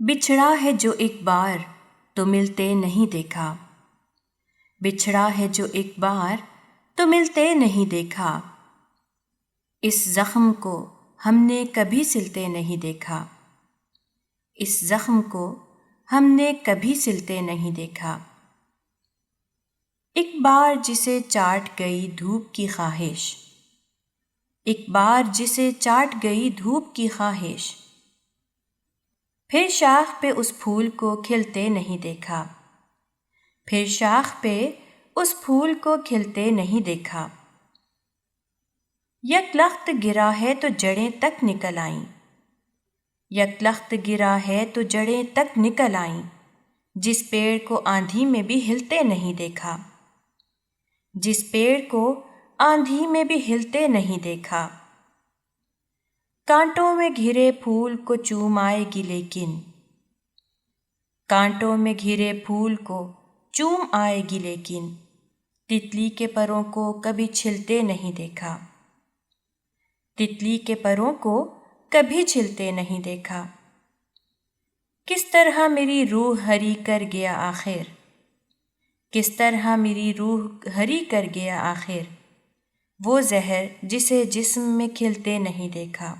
بچھڑا ہے جو ایک بار تو ملتے نہیں دیکھا، بچھڑا ہے جو ایک بار تو ملتے نہیں دیکھا، اس زخم کو ہم نے کبھی سلتے نہیں دیکھا، اس زخم کو ہم نے کبھی سلتے نہیں دیکھا۔ ایک بار جسے چاٹ گئی دھوپ کی خواہش، ایک بار جسے چاٹ گئی دھوپ کی خواہش، پھر شاخ پہ اس پھول کو کھلتے نہیں دیکھا، پھر شاخ پہ اس پھول کو کھلتے نہیں دیکھا۔ یک لخت گرا ہے تو جڑیں تک نکل آئیں، یک لخت گرا ہے تو جڑیں تک نکل آئیں، جس پیڑ کو آندھی میں بھی ہلتے نہیں دیکھا، جس پیڑ کو آندھی میں بھی ہلتے نہیں دیکھا۔ کانٹوں میں گھرے پھول کو چوم آئے گی لیکن، کانٹوں میں گھرے پھول کو چوم آئے گی لیکن، تتلی کے پروں کو کبھی چھلتے نہیں دیکھا، تتلی کے پروں کو کبھی چھلتے نہیں دیکھا۔ کس طرح میری روح ہری کر گیا آخر، کس طرح میری روح ہری کر گیا آخر، وہ زہر جسے جسم میں کھلتے نہیں دیکھا۔